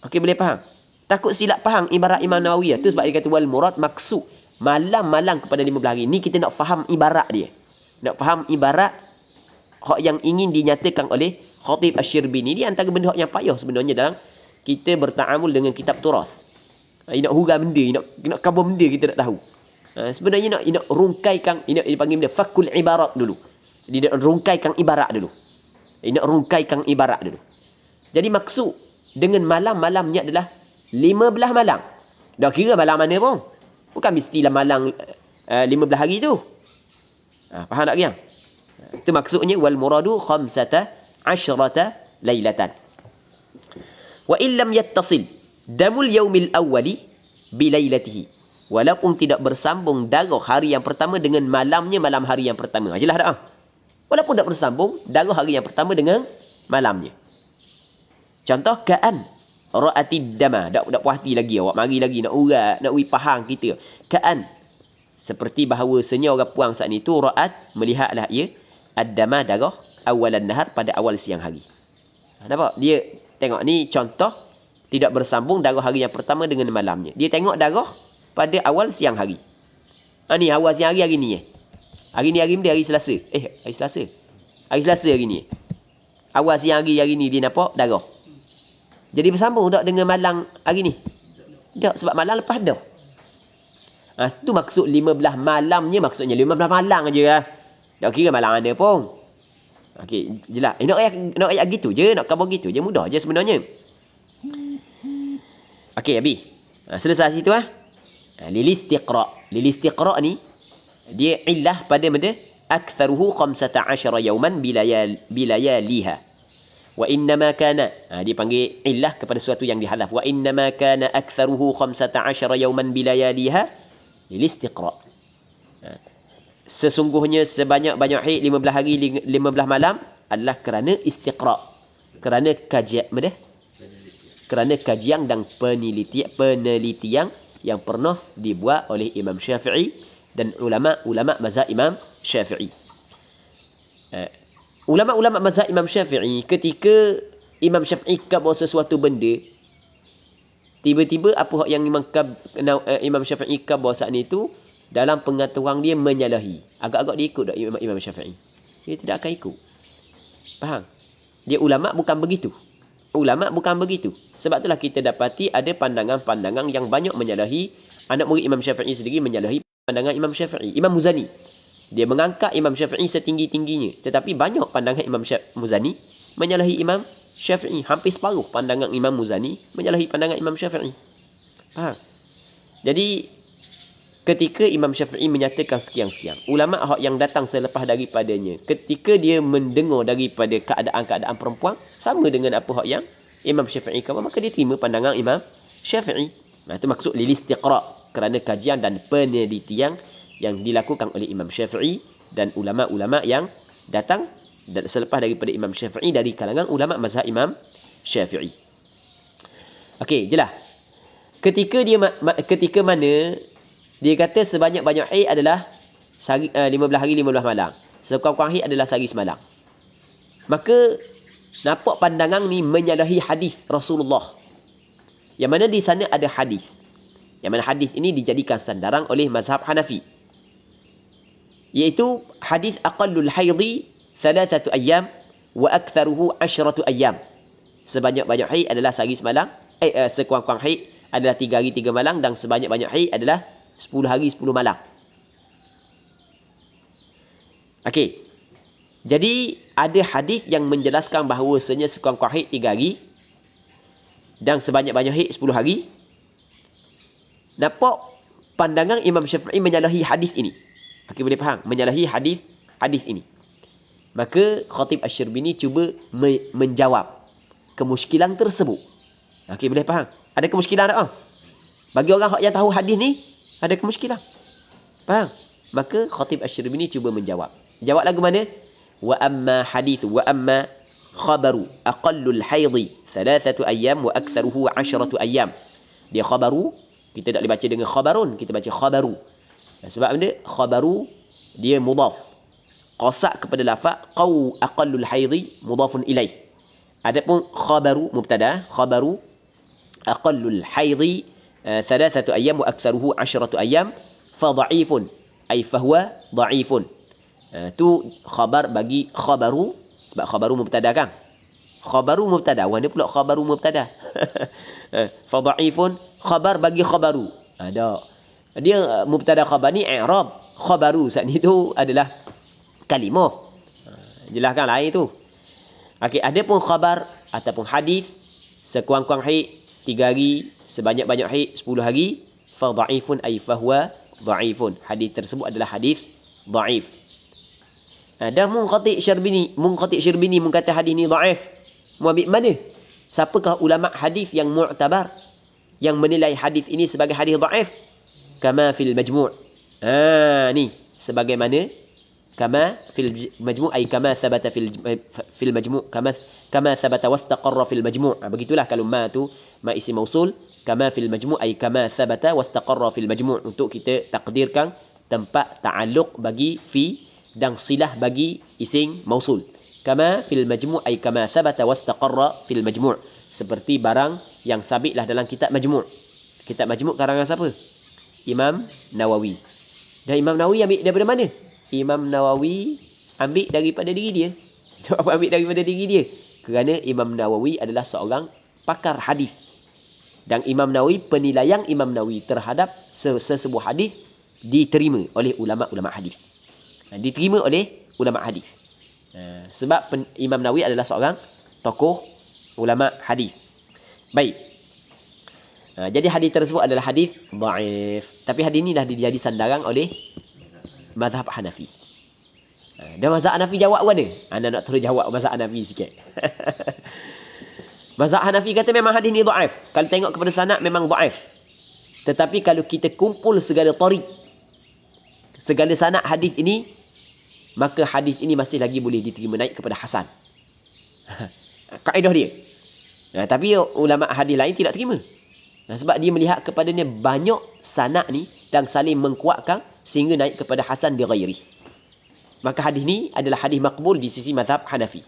Okey, boleh faham? Takut silap faham ibarat Imam Nawawi. Tu sebab dia kata wal murad maksud. Malang kepada 15 hari. Ni kita nak faham ibarat dia. Nak faham ibarat hak yang ingin dinyatakan oleh Khatib Asy-Syirbini. Ni antara benda hak yang payah sebenarnya dalam kita bertaamul dengan kitab turas. Nak hurang benda, nak kabur benda kita nak tahu. Sebenarnya nak rungkaikan, nak dipanggil benda fakul ibarat dulu. Dia nak rungkaikan ibarat dulu. Nak rungkaikan ibarat dulu. Jadi maksud dengan malam-malamnya adalah 15 malam. Dah kira malam mana pun. Bukan mestilah malam 15 hari tu. Faham tak kiam? Itu maksudnya wal muradu 15 lailatan. Wa illam yattasil damul yaumil awwali bilailatihi. Walaupun tidak bersambung darah hari yang pertama dengan malamnya malam hari yang pertama. Jelas tak? Walaupun tak bersambung darah hari yang pertama dengan malamnya. Contoh kaan ra'atid dama. Tak puas hati lagi awak mari lagi nak urat, nak faham kita. Kaan seperti bahawasanya orang puang saat itu ra'at melihatlah ia ad-dama darah awalan nahar pada awal siang hari. Nampak? Dia tengok ni contoh tidak bersambung darah hari yang pertama dengan malamnya. Dia tengok darah pada awal siang hari. Ni awal siang hari ni. Hari ni hari benda hari Selasa. Hari Selasa. Hari Selasa hari ni. Awal siang hari ni dia nampak darah. Jadi bersambung tak dengan malang hari ni? Tak, sebab malang lepas dah. Itu maksud 15 malamnya, maksudnya 15 malang je lah. Tak kira malang ada pun. Okey, jelas. Nak ayat gitu je, nak khabar gitu je, mudah je sebenarnya. Okey, habis. Selesai situ Lil istiqra ni dia illah pada benda aktharuhu 15 yawman bilayaliha. Wa innama kana dia panggil illah kepada sesuatu yang dihadaf. Wa innama kana aktharuhu 15 yawman bilayaliha lil istiqra. Sesungguhnya sebanyak-banyak hari 15 hari 15 malam adalah kerana istiqra. Kerana kajian benda? Kerana kajian dan penelitian yang pernah dibuat oleh Imam Syafi'i dan ulama-ulama mazhab Imam Syafi'i. Ulama-ulama mazhab Imam Syafi'i ketika Imam Syafi'i khabar sesuatu benda, tiba-tiba apa yang Imam Syafi'i khabar saat itu dalam pengetahuan dia menyalahi. Agak-agak dia ikut tak Imam Syafi'i? Dia tidak akan ikut. Faham? Dia ulama bukan begitu. Ulama bukan begitu. Sebab itulah kita dapati ada pandangan-pandangan yang banyak menyalahi. Anak murid Imam Syafi'i sendiri menyalahi pandangan Imam Syafi'i. Imam Muzani, dia mengangkat Imam Syafi'i setinggi-tingginya. Tetapi banyak pandangan Imam Muzani menyalahi Imam Syafi'i. Hampir separuh pandangan Imam Muzani menyalahi pandangan Imam Syafi'i. Faham? Jadi ketika Imam Syafi'i menyatakan sekian-sekian, ulama yang datang selepas daripadanya, ketika dia mendengar daripada keadaan-keadaan perempuan sama dengan apa yang Imam Syafi'i kata, maka dia terima pandangan Imam Syafi'i. Itu maksud lil istiqra, kerana kajian dan penelitian yang dilakukan oleh Imam Syafi'i dan ulama-ulama yang datang selepas daripada Imam Syafi'i dari kalangan ulama mazhab Imam Syafi'i. Okey, jelas. Ketika mana dia kata sebanyak-banyak hari adalah 15 hari 15 malam. Sekurang-kurang hari adalah sehari semalam. Maka nampak pandangan ni menyalahi hadis Rasulullah. Yang mana di sana ada hadis. Yang mana hadis ini dijadikan sandaran oleh mazhab Hanafi. Iaitu hadis aqallul haidhi 3 ayyam wa aktharuhu 10 ayyam. Sebanyak-banyak hari adalah sehari semalam. Sekurang-kurang hari adalah 3 hari 3 malam dan sebanyak-banyak hari adalah 10 hari 10 malam. Okey. Jadi ada hadis yang menjelaskan bahawasanya sekurang-kurang hari 3 hari dan sebanyak-banyak hari 10 hari. Nampak pandangan Imam Syafi'i menyalahi hadis ini. Okey, boleh faham? Menyalahi hadis ini. Maka Khatib Asy-Syirbini cuba menjawab kemusykilan tersebut. Okey, boleh faham? Ada kemusykilan tak? Bagi orang yang tahu hadis ni ada kemusykilan. Faham? Maka Khatib Asy-Syirbini cuba menjawab. Jawab lagu mana? Wa amma hadithu wa amma khabaru aqallul haidhi 3 ayyam wa aktharuhu 10 ayyam. Dia khabaru Kita tak boleh baca dengan khabarun, kita baca khabaru. Sebab benda khabaru dia mudaf. Qasak kepada lafaz aqallul haidhi mudafun ilaih. Adapun khabaru mubtada, khabaru aqallul haidhi 3 ayyam wa aktsaruhu 10 ayyam fa dha'ifun ay fahuwa dha'ifun. Tu khabar bagi khabaru, sebab khabaru mubtada kan. Khabaru mubtada, mana pula khabaru mubtada? Fa dha'ifun khabar bagi khabaru. Ada. Dia mubtada khabar ni i'rab. Khabaru saat ni tu adalah kalimah. Jelaskan lain tu. Okey, ada pun khabar ataupun hadis sekurang-kurang haid 3 hari, sebanyak-banyak haid 10 hari, fa dha'ifun ay fahuwa dha'ifun. Hadis tersebut adalah hadis dhaif. Dan Munqati' Syarbini mengkata hadis ni dhaif. Muambil mana? Siapakah ulama hadis yang mu'tabar yang menilai hadis ini sebagai hadis dhaif? Kama fil majmu'. Ni sebagaimana kama fil majmu' ay kama thabata fil majmu' kama thabata wastaqarra fil majmu'. Begitulah kalau ma tu ma isim mausul, kama fil majmu' ay kama thabata wastaqarra fil majmu', untuk kita takdirkan tempat ta'alluq bagi fi dan silah bagi isim mausul. Kama fil majmu' ay kama thabata wastaqarra fil majmu', seperti barang yang sabitlah dalam kitab majmu'. Kitab majmu' karangan siapa? Imam Nawawi. Dan Imam Nawawi ambil daripada mana? Imam Nawawi ambil daripada diri dia. Apa ambil daripada diri dia? Kerana Imam Nawawi adalah seorang pakar hadis. Dan Imam Nawawi, penilaian Imam Nawawi terhadap sesebuah hadis diterima oleh ulama-ulama hadis. Diterima oleh ulama hadis. Sebab Imam Nawawi adalah seorang tokoh ulama hadis. Baik. Jadi hadis tersebut adalah hadis dhaif. Tapi hadis ini dah jadi sandaran oleh mazhab Hanafi. Dan mazhab Hanafi jawab apa dia? Anda nak terus jawab mazhab Hanafi sikit. Mazhab Hanafi kata memang hadis ni dhaif. Kalau tengok kepada sanad memang dhaif. Tetapi kalau kita kumpul segala tariq, segala sanad hadis ini, maka hadis ini masih lagi boleh diterima naik kepada hasan. Kaedah dia. Tapi ulama hadis lain tidak terima. Sebab dia melihat kepadanya banyak sanad ni dan saling mengkuatkan sehingga naik kepada hasan bi ghairi. Maka hadis ni adalah hadis makbul di sisi mazhab Hanafi.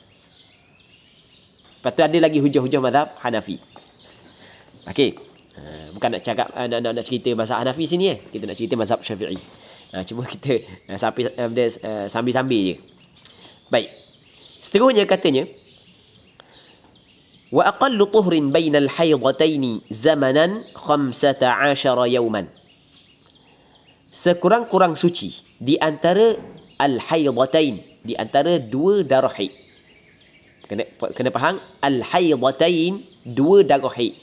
Lepas tu ada lagi hujah-hujah mazhab Hanafi. Okey. Bukan nak cakap nak cerita mazhab Hanafi sini kita nak cerita mazhab Syafi'i. Cuma kita sambil-sambil je. Baik. Seterusnya katanya, wa aqallu tuhrin bainal haidataini zamanan 15 yawman. Sekurang-kurang suci di antara al-haidatain, di antara dua darah haid. Kena faham, al-haidatain, dua darah haid.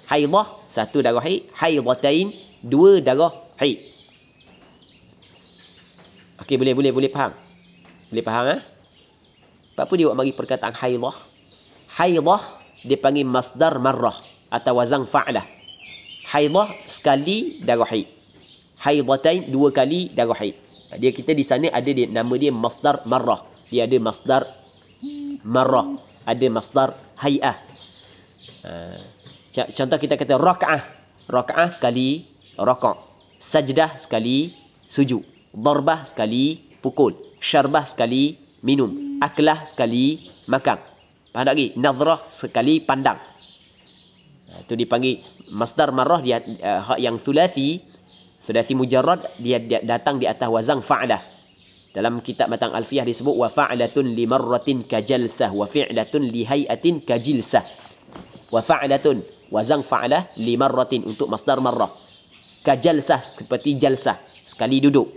Haidah satu darah haid, haidatain dua darah haid. Okey, boleh faham. Boleh faham Apa dia buat mari perkataan haidah? Haidah dipanggil masdar marrah atau wazan fa'lah. Haidah sekali darah haid. Haidatain dua kali darah haid. Dia kita di sana ada dia, nama dia masdar marrah. Dia ada masdar marrah, ada masdar hay'ah. Contoh kita kata raka'ah. Raka'ah sekali raka'. Sajdah sekali sujud. Darbah sekali pukul. Syarbah sekali minum. Aklah sekali makan. Faham tak lagi? Nazrah sekali pandang. Itu dipanggil masdar marrah. Dia hak yang thulathi mujarrad, dia datang di atas wazan fa'lah. Dalam kitab Matan Alfiyah disebut wa fa'latun li marratin ka jalsah wa fi'latun li hay'atin ka jilsah. Wa fa'latun wazan fa'lah li marratin untuk masdar marrah. Ka jalsah seperti jalsah, sekali duduk.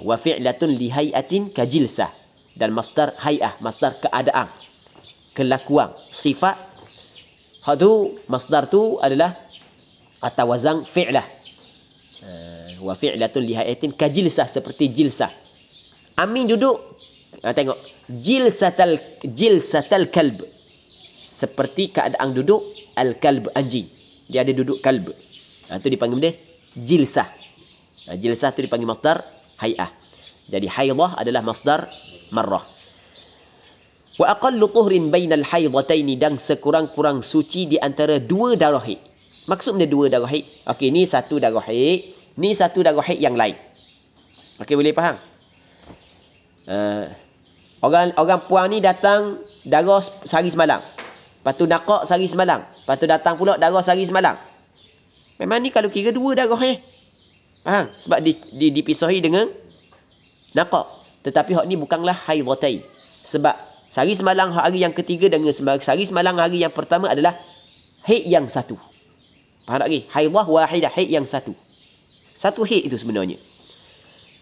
Wa fi'latun li hay'atin ka jilsah, dan masdar hay'ah, masdar keadaan, kelakuan, sifat. Hak tu masdar tu adalah atau wazan fi'lah. Wa fi'latun li hay'atin ka jilsah, seperti jilsah. Amin duduk. Tengok jilsatal kalb, seperti keadaan duduk al-kalb anjing. Dia ada duduk kalb. Itu dipanggil benda jilsah. Jilsah tu dipanggil masdar hay'ah. Jadi haidah adalah masdar marrah. Wa aqallu tuhrin bainal haidataini, dan sekurang-kurang suci di antara dua darah haid. Maksudnya dua darah haid. Okey, ni satu darah haid, ni satu darah haid yang lain. Okey, boleh faham? Orang puan ni datang darah sehari semalam. Lepas tu nakak sehari semalam. Lepas tu datang pula darah sehari semalam. Memang ni kalau kira dua darah Faham? Sebab dipisahi dengan nakak. Tetapi hak ni bukanlah haidatain. Sebab sehari semalam hari yang ketiga dengan sehari semalam hari yang pertama adalah haid yang satu. Faham tak lagi? Haidah wahidah, haid yang satu. Satu haid itu sebenarnya.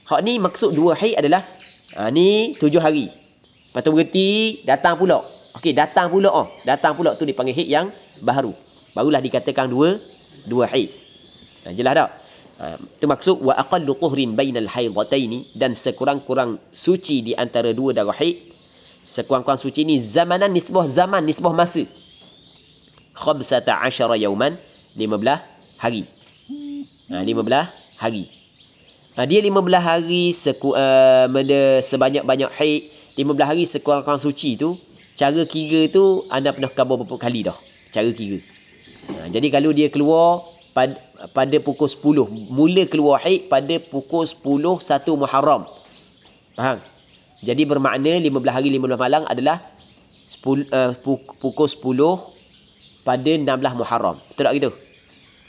Hak ni maksud dua haid adalah ni 7 hari. Lepas tu berhenti, datang pula. Okey, datang pula. Datang pula tu dipanggil haid yang baru. Barulah dikatakan dua haid. Jelas tak? Itu maksud wa aqallu tuhrin bainal haidataini, dan sekurang-kurang suci di antara dua darah haid. Sekurang-kurang suci ni zamanan, nisbah zaman, nisbah masa. 15 yauman, 15 hari. 15 hari. Dia 15 hari sebanyak-banyak haid, 15 hari sekurang-kurang suci tu, cara kira tu anda pernah khabar beberapa kali dah. Cara kira. Jadi kalau dia keluar pada pukul 10, mula keluar haid pada pukul 10 1 Muharram. Faham? Jadi bermakna 15 hari 15 malam adalah pukul 10 pada 16 Muharram. Betul tak gitu?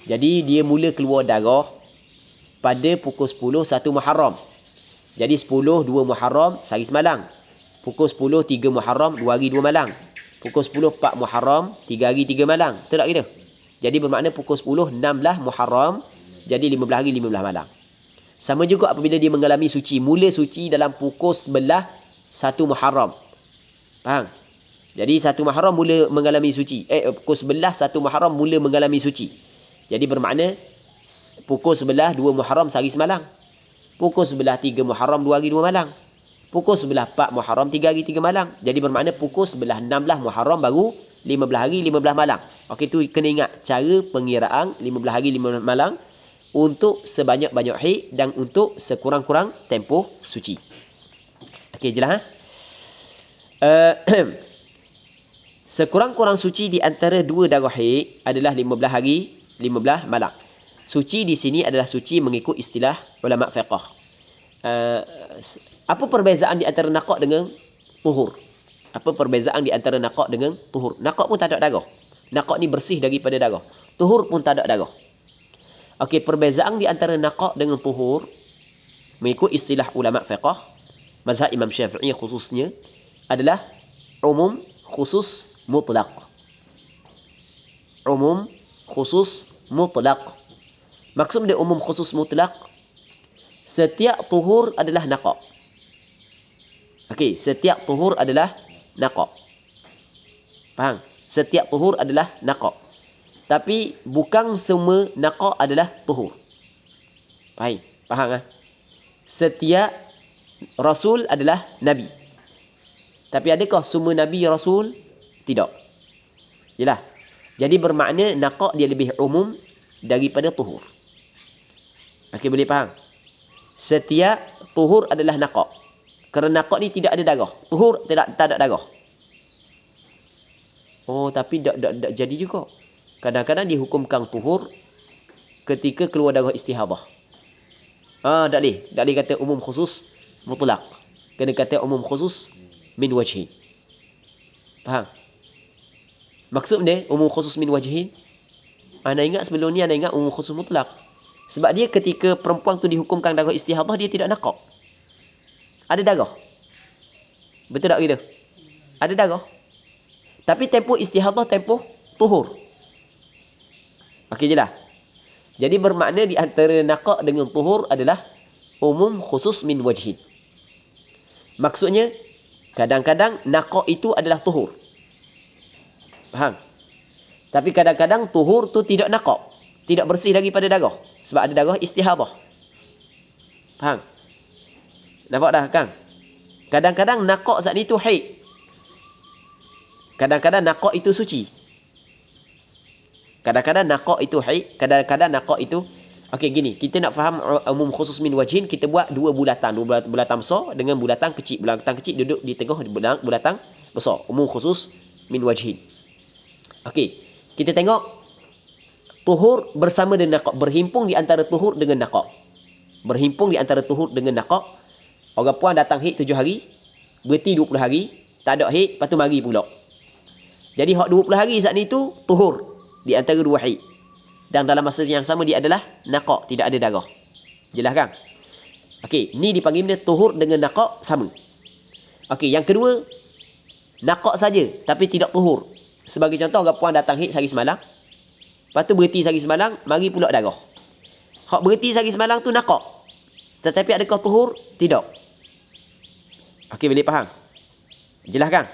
Jadi dia mula keluar darah pada pukul 10 1 Muharram. Jadi 10 2 Muharram sehari semalam. Pukul 10 3 Muharram 2 hari 2 malam. Pukul 10 4 Muharram 3 hari 3 malam. Betul tak gitu? Jadi bermakna pukul 10 16 Muharram, jadi 15 hari 15 malam. Sama juga apabila dia mengalami suci, mula suci dalam pukul 11 1 Muharram. Faham? Jadi 1 Muharram mula mengalami suci. Pukul 11 1 Muharram mula mengalami suci. Jadi bermakna pukul 11 2 Muharram sehari semalam. Pukul 11 3 Muharram 2 hari 2 malam. Pukul 11 4 Muharram 3 hari 3 malam. Jadi bermakna pukul 11 16 Muharram baru 15 hari 15 malam. Okey, tu kena ingat cara pengiraan 15 hari 15 malam untuk sebanyak-banyak haid dan untuk sekurang-kurang tempoh suci. Okey, jelas sekurang-kurang suci di antara dua darah haid adalah 15 hari 15 malam. Suci di sini adalah suci mengikut istilah ulama fiqh. Apa perbezaan di antara naqaq dengan tuhur? Apa perbezaan di antara naqaq dengan tuhur? Naqaq pun tak ada darah. Naqaq ni bersih daripada darah. Tuhur pun tak ada darah. Okey, perbezaan di antara naqaq dengan tuhur mengikut istilah ulama fiqh, mazhab Imam Syafi'i khususnya, adalah umum khusus mutlaq. Umum khusus mutlaq. Maksud dia umum khusus mutlaq, setiap tuhur adalah naqaq. Okey, setiap tuhur adalah naqaq. Faham? Setiap tuhur adalah naqaq. Tapi bukan semua naqaq adalah tuhur. Faham? Setiap rasul adalah nabi. Tapi adakah semua nabi rasul? Tidak. Yalah. Jadi bermakna naqaq dia lebih umum daripada tuhur. Okey, boleh faham? Setiap tuhur adalah naqaq. Kerana naqaq ni tidak ada darah. Tuhur tak ada darah. Oh, tapi tak jadi juga. Kadang-kadang dihukumkan tuhur ketika keluar darah istihadah. Tak boleh. Tak boleh kata umum khusus mutlaq. Kena kata umum khusus min wajhin. Faham? Maksud dia umum khusus min wajhin. Anda ingat sebelum ni anda ingat umum khusus mutlaq. Sebab dia ketika perempuan tu dihukumkan darah istihadah, dia tidak naqaq. Ada darah. Betul tak gitu? Ada darah. Tapi tempoh istihadah, tempoh tuhur. Okey je lah. Jadi bermakna di antara naqaq dengan tuhur adalah umum khusus min wajhin. Maksudnya, kadang-kadang naqaq itu adalah tuhur. Faham? Tapi kadang-kadang tuhur tu tidak naqaq. Tidak bersih daripada darah. Sebab ada darah istihadah. Faham? Nampak dah, Kang? Kadang-kadang naqaq saat ni tu haid. Kadang-kadang naqaq itu suci. Kadang-kadang naqaq itu haid. Kadang-kadang naqaq itu... Okey, gini. Kita nak faham umum khusus min wajhin. Kita buat dua bulatan. Dua bulatan besar dengan bulatan kecil. Bulatan kecil duduk di tengah bulatan besar. Umum khusus min wajhin. Okey. Kita tengok tuhur bersama dengan naqab. Berhimpun di antara tuhur dengan naqab. Berhimpun di antara tuhur dengan naqab. Orang puan datang haid 7 hari, berhenti 20 hari, tak ada haid, lepas tu mari pula. Jadi hak 20 hari saat ni tu tuhur di antara dua haid. Dan dalam masa yang sama dia adalah naqab, tidak ada darah. Jelas kan? Okey, ni dipanggil benda tuhur dengan naqab sama. Okey, yang kedua, naqab saja tapi tidak tuhur. Sebagai contoh, orang puan datang haid sehari semalam, lepas tu berhenti sehari semalam, mari pula darah. Hak berhenti sehari semalam tu naqab. Tetapi adakah tuhur? Tidak. Okey, boleh faham? Jelas kan?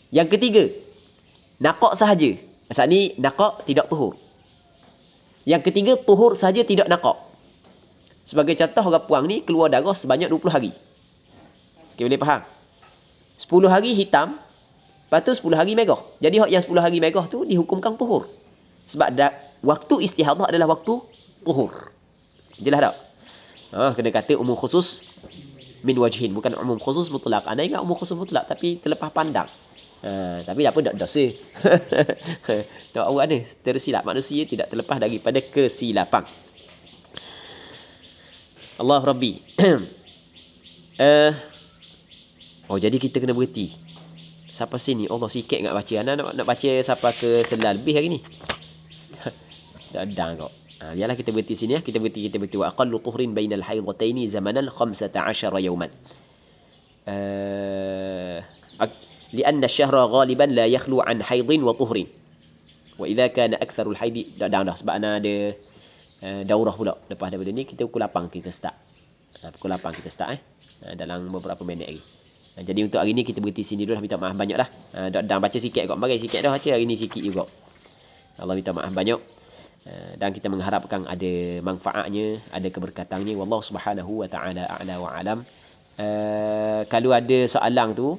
Yang ketiga, naqab sahaja. Saat ni naqab tidak tuhur. Yang ketiga, tuhur sahaja tidak naqab. Sebagai contoh, orang puang ni keluar darah sebanyak 20 hari. Okey, boleh faham? 10 hari hitam, lepas tu 10 hari merah. Jadi hak yang 10 hari merah tu dihukumkan tuhur. Sebab waktu istihadah adalah waktu tuhur. Jelas tak? Kena kata umum khusus min wajhin, bukan umum khusus mutlak. Anda ingat umum khusus mutlak tapi terlepas pandang. Tapi apa, tak dosa. Tak orang ada tersilap. Manusia tidak terlepas daripada kesilapan. Allah Rabbi. Jadi kita kena berhenti. Sampai sini. Allah, sikit nak baca. Anda nak baca sampai ke selah lebih hari ni. Tak ada kau. Biarlah kita berhenti sini ya. Kita berhenti. Wa aqallu tuhrin bainal haidataini zamanan 15 yawman. لأن الشهر غالبا لا يخلو عن حيض وطهر وإذا كان أكثر الحيض dah sebab ana ada daurah pula lepas daripada ni. Kita pukul 8 kita start. Pukul 8 kita start dalam beberapa minit lagi. Jadi untuk hari ni kita berhenti sini dulu. Minta maaf banyak lah. Dah baca sikit kot. Mari sikit dah baca hari ni sikit juga. Allah minta maaf banyak. Dan kita mengharapkan ada manfaatnya, ada keberkatannya. Wallahu subhanahu wa ta'ala a'la wa alam. Kalau ada soalan tu,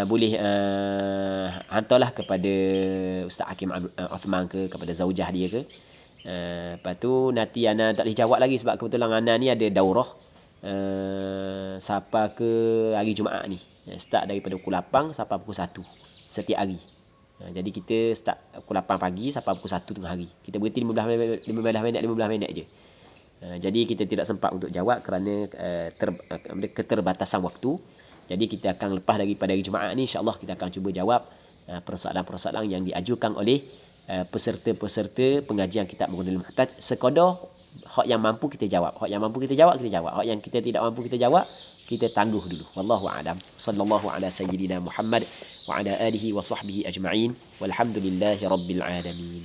boleh hantarlah kepada Ustaz Hakim Uthman ke, kepada zaujah dia ke. Lepas tu nanti Ana tak boleh jawab lagi sebab kebetulan Ana ni ada daurah sampai ke hari Jumaat ni. Start daripada pukul 8 sampai pukul 1 setiap hari. Jadi kita start pukul 8 pagi sampai pukul 1 tengah hari. Kita berhenti 15 minit je. Jadi kita tidak sempat untuk jawab kerana keterbatasan waktu. Jadi kita akan lepas daripada hari Jumaat ni, insya-Allah kita akan cuba jawab persoalan-persoalan yang diajukan oleh peserta-peserta pengajian kitab Mughnil Muhtaj. Sekadar hak yang mampu kita jawab. Hak yang mampu kita jawab, kita jawab. Hak yang kita tidak mampu kita jawab, kita tangguh dulu. Wallahu a'lam. Sallallahu ala sayyidina Muhammad wa ala alihi wa sahbihi ajma'in. Walhamdulillahi rabbil alamin.